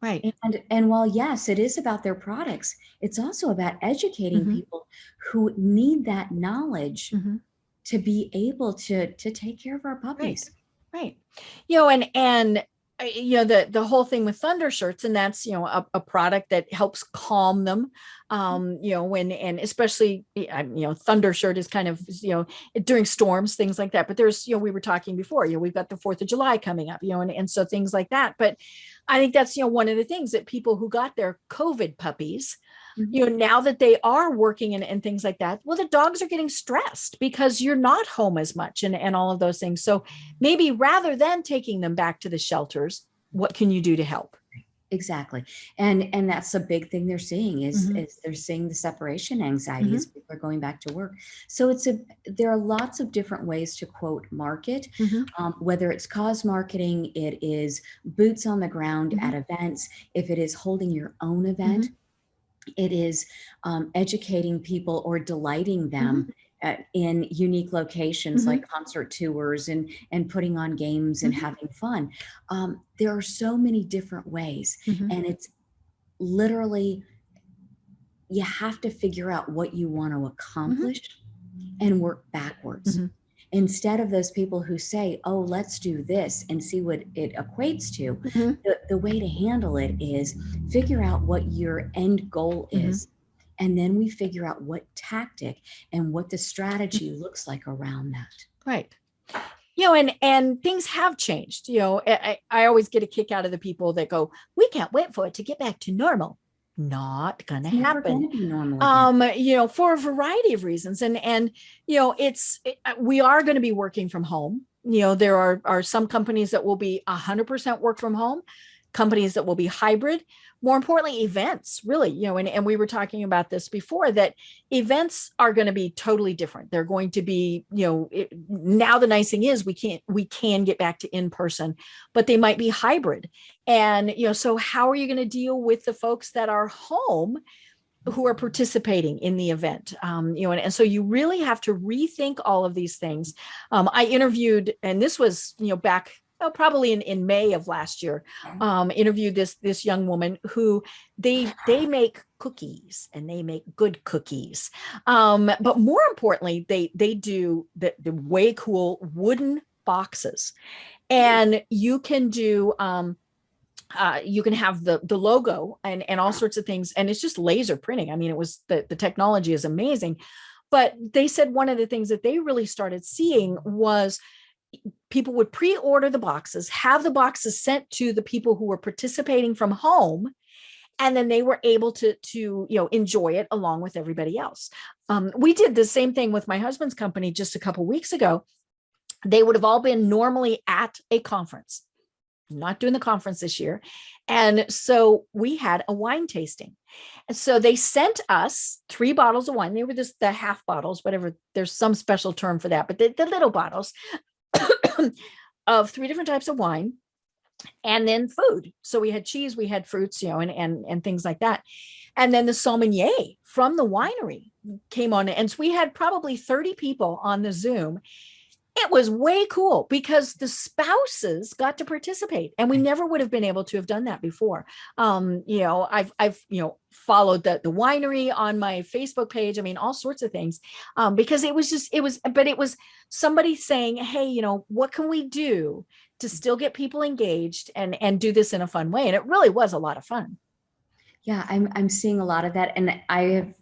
Right. And while, yes, it is about their products, it's also about educating people who need that knowledge to be able to take care of our puppies. Right. The whole thing with Thunder Shirts, and that's, a product that helps calm them, and especially, Thunder Shirt is kind of, during storms, things like that. But there's, we were talking before, we've got the 4th of July coming up, and so things like that. But I think that's, one of the things that people who got their COVID puppies, now that they are working and things like that, well, the dogs are getting stressed because you're not home as much and all of those things. So maybe rather than taking them back to the shelters, what can you do to help? Exactly. And that's a big thing they're seeing is they're seeing the separation anxiety as people are going back to work. So there are lots of different ways to quote market, whether it's cause marketing, it is boots on the ground at events. If it is holding your own event, it is educating people or delighting them in unique locations like concert tours and putting on games and having fun. There are so many different ways, and it's literally, you have to figure out what you want to accomplish and work backwards. Instead of those people who say, oh, let's do this and see what it equates to, the way to handle it is figure out what your end goal is. And then we figure out what tactic and what the strategy looks like around that. Right. And things have changed. I always get a kick out of the people that go, we can't wait for it to get back to normal. Not gonna happen. For a variety of reasons. And we are going to be working from home. There are some companies that will be 100% work from home, companies that will be hybrid. More importantly, events, really, and we were talking about this before, that events are going to be totally different. They're going to be, now the nice thing is we can get back to in person, but they might be hybrid. And, so how are you going to deal with the folks that are home who are participating in the event? And so you really have to rethink all of these things. I interviewed, and this was, back probably in May of last year, interviewed this young woman who they make cookies, and they make good cookies. But more importantly, they do the way cool wooden boxes, and you can do you can have the logo and all sorts of things, and it's just laser printing. I mean, it was the technology is amazing. But they said one of the things that they really started seeing was people would pre-order the boxes, have the boxes sent to the people who were participating from home, And then they were able to enjoy it along with everybody else. We did the same thing with my husband's company just a couple weeks ago. They would have all been normally at a conference, not doing the conference this year. And so we had a wine tasting. And so they sent us 3 bottles of wine. They were just the half bottles, whatever. There's some special term for that, but the little bottles of 3 different types of wine, and then food. So we had cheese, we had fruits, and things like that. And then the sommelier from the winery came on. And so we had probably 30 people on the Zoom. It was way cool because the spouses got to participate, and we never would have been able to have done that before. I've followed the winery on my Facebook page. I mean, all sorts of things, because it was somebody saying, hey, what can we do to still get people engaged and do this in a fun way? And it really was a lot of fun. Yeah, I'm seeing a lot of that. And I have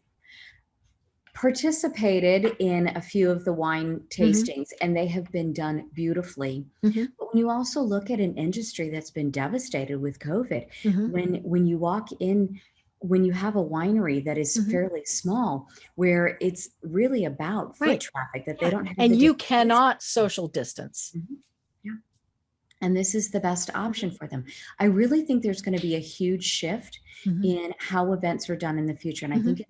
participated in a few of the wine tastings, and they have been done beautifully. But when you also look at an industry that's been devastated with COVID, when you walk in, when you have a winery that is fairly small, where it's really about foot traffic, that they don't have, and you cannot social distance. Yeah. And this is the best option for them. I really think there's going to be a huge shift in how events are done in the future. And I think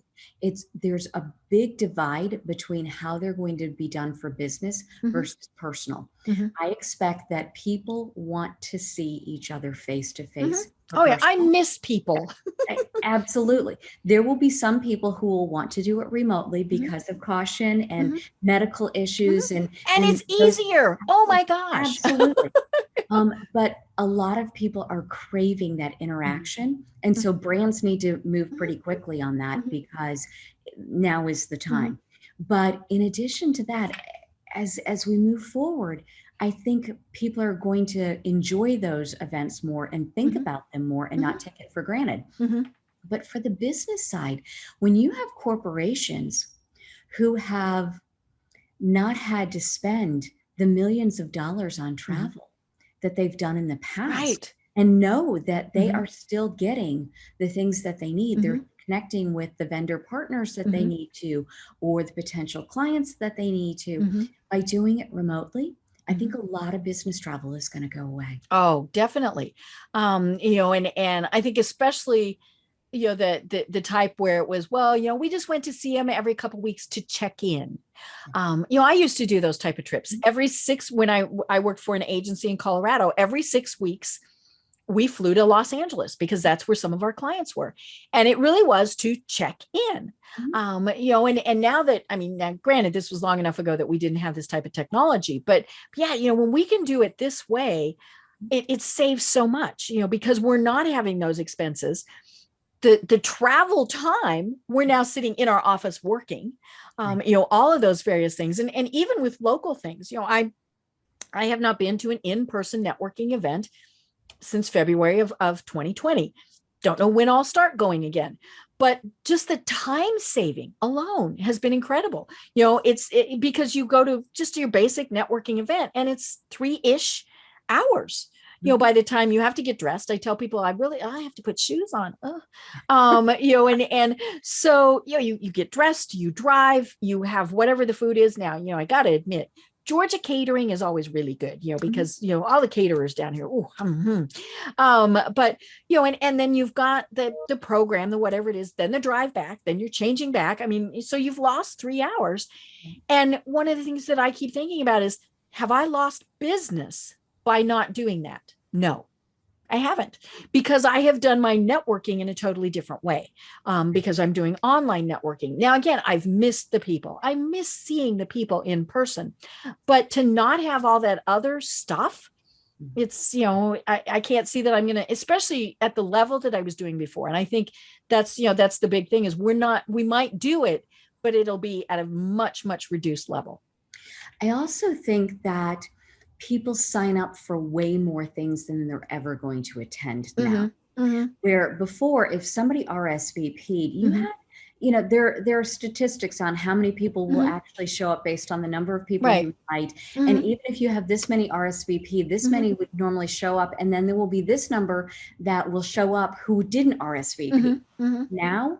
there's a big divide between how they're going to be done for business versus personal. I expect that people want to see each other face to face. Oh yeah, I miss people. Absolutely. There will be some people who will want to do it remotely because of caution and medical issues. And it's easier. Oh my gosh. Absolutely. But a lot of people are craving that interaction. And so brands need to move pretty quickly on that, because now is the time. But in addition to that, as we move forward, I think people are going to enjoy those events more and think about them more and not take it for granted. But for the business side, when you have corporations who have not had to spend the millions of dollars on travel that they've done in the past, and know that they are still getting the things that they need. They're connecting with the vendor partners that they need to, or the potential clients that they need to. By doing it remotely, I think a lot of business travel is going to go away. Oh, definitely. And I think especially, the type where it was, we just went to see them every couple of weeks to check in. I used to do those type of trips when I worked for an agency in Colorado. Every 6 weeks, we flew to Los Angeles because that's where some of our clients were. And it really was to check in. And now that, now granted, this was long enough ago that we didn't have this type of technology, but yeah, when we can do it this way, it saves so much, because we're not having those expenses. The travel time, we're now sitting in our office working, all of those various things. And even with local things, I have not been to an in-person networking event since February of 2020. Don't know when I'll start going again, but just the time saving alone has been incredible. It's because you go to just your basic networking event and it's 3-ish hours. By the time you have to get dressed, I tell people I have to put shoes on. And so, you get dressed, you drive, you have whatever the food is now. I got to admit, Georgia catering is always really good, because, all the caterers down here. But, and then you've got the program, the whatever it is, then the drive back, then you're changing back. So you've lost 3 hours. And one of the things that I keep thinking about is, have I lost business by not doing that? No, I haven't, because I have done my networking in a totally different way, because I'm doing online networking. Now, again, I've missed the people. I miss seeing the people in person, but to not have all that other stuff, it's, I can't see that I'm going to, especially at the level that I was doing before. And I think that's the big thing is we might do it, but it'll be at a much, much reduced level. I also think that people sign up for way more things than they're ever going to attend now. Where before, if somebody RSVP'd, there are statistics on how many people will actually show up based on the number of people you invite. And even if you have this many RSVP, this many would normally show up, and then there will be this number that will show up who didn't RSVP. Now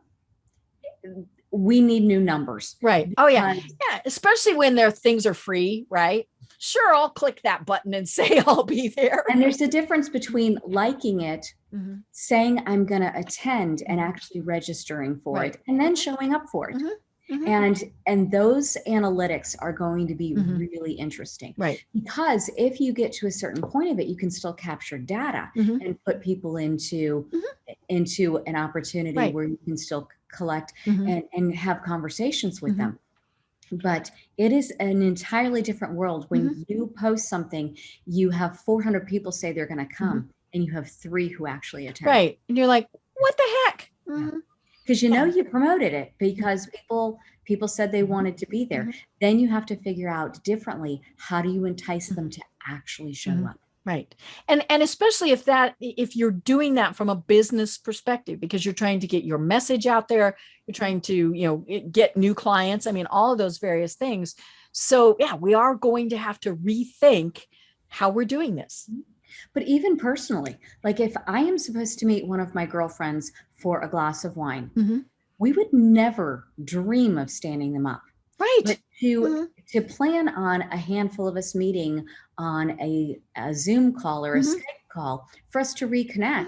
we need new numbers. Right. Oh yeah. Yeah. Especially when their things are free, right? Sure, I'll click that button and say I'll be there. And there's a difference between liking it, saying I'm going to attend, and actually registering for it, and then showing up for it. And those analytics are going to be really interesting. Right. Because if you get to a certain point of it, you can still capture data and put people into an opportunity where you can still collect and have conversations with them. But it is an entirely different world when you post something, you have 400 people say they're going to come, and you have 3 who actually attend. Right. And you're like, what the heck? Because you promoted it because people said they wanted to be there. Then you have to figure out differently, how do you entice them to actually show up? Right. And especially if you're doing that from a business perspective, because you're trying to get your message out there, you're trying to, get new clients. I mean, all of those various things. So yeah, we are going to have to rethink how we're doing this. But even personally, like if I am supposed to meet one of my girlfriends for a glass of wine, we would never dream of standing them up. Right. But to plan on a handful of us meeting on a Zoom call or a Skype call for us to reconnect,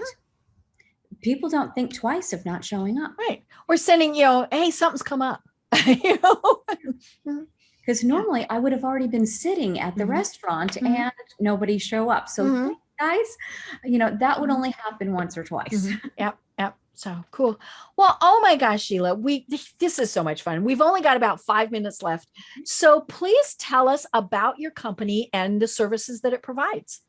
people don't think twice of not showing up. Right. Or sending, hey, something's come up. Because normally I would have already been sitting at the restaurant and nobody show up. So guys, that would only happen once or twice. Yep. So cool. Well, oh my gosh, Sheila, this is so much fun. We've only got about 5 minutes left. So please tell us about your company and the services that it provides.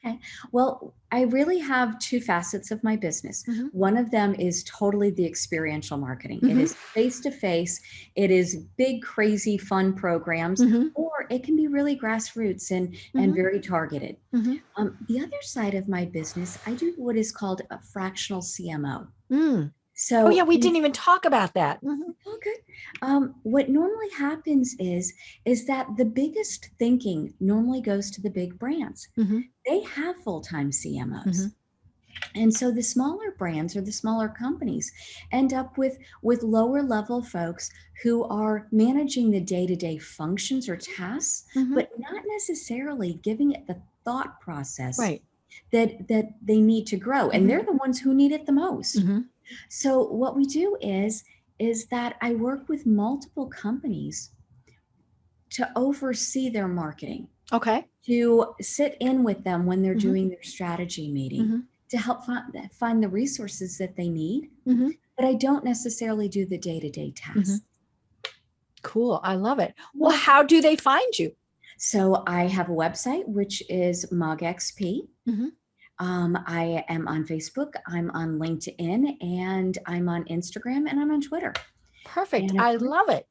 Okay. Well, I really have 2 facets of my business. One of them is totally the experiential marketing. It is face-to-face. It is big, crazy, fun programs, or it can be really grassroots and very targeted. The other side of my business, I do what is called a fractional CMO. So, oh yeah, we didn't even talk about that. Okay. What normally happens is that the biggest thinking normally goes to the big brands. They have full-time CMOs. And so the smaller brands or the smaller companies end up with lower level folks who are managing the day-to-day functions or tasks, but not necessarily giving it the thought process that they need to grow. And they're the ones who need it the most. So what we do is that I work with multiple companies to oversee their marketing. Okay. To sit in with them when they're doing their strategy meeting, to help find the resources that they need. But I don't necessarily do the day-to-day tasks. Cool. I love it. Well, how do they find you? So I have a website, which is MOGXP. I am on Facebook, I'm on LinkedIn, and I'm on Instagram, and I'm on Twitter. Perfect. I love it.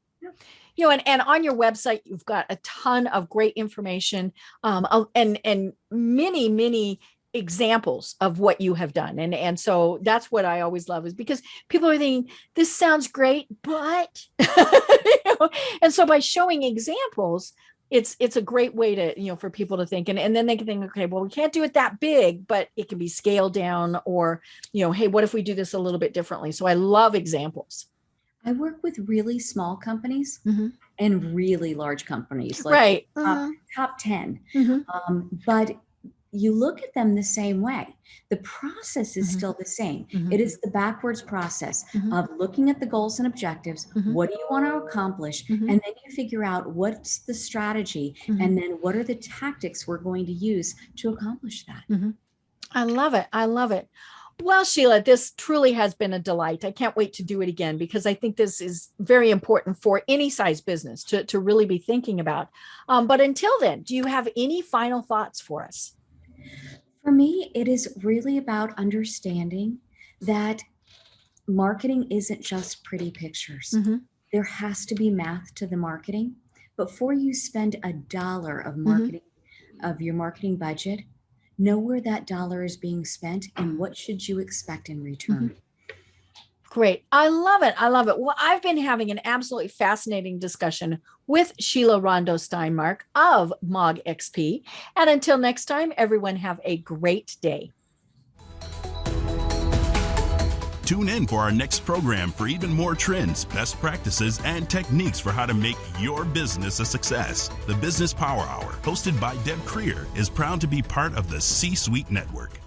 And on your website, you've got a ton of great information, and many, many examples of what you have done. And so that's what I always love, is because people are thinking, this sounds great, but, and so by showing examples, it's a great way to, for people to think, and then they can think, okay, well, we can't do it that big, but it can be scaled down, or, hey, what if we do this a little bit differently? So I love examples. I work with really small companies and really large companies, like top 10. But you look at them the same way. The process is still the same. It is the backwards process of looking at the goals and objectives. What do you want to accomplish? And then you figure out what's the strategy, and then what are the tactics we're going to use to accomplish that. I love it. I love it. Well, Sheila, this truly has been a delight. I can't wait to do it again, because I think this is very important for any size business to really be thinking about. But until then, do you have any final thoughts for us? For me, it is really about understanding that marketing isn't just pretty pictures. There has to be math to the marketing. Before you spend $1 of marketing, of your marketing budget, know where that dollar is being spent and what should you expect in return. Great. I love it. I love it. Well, I've been having an absolutely fascinating discussion with Sheila Rondeau Steinmark of MOGXP. And until next time, everyone have a great day. Tune in for our next program for even more trends, best practices, and techniques for how to make your business a success. The Business Power Hour, hosted by Deb Creer, is proud to be part of the C-Suite Network.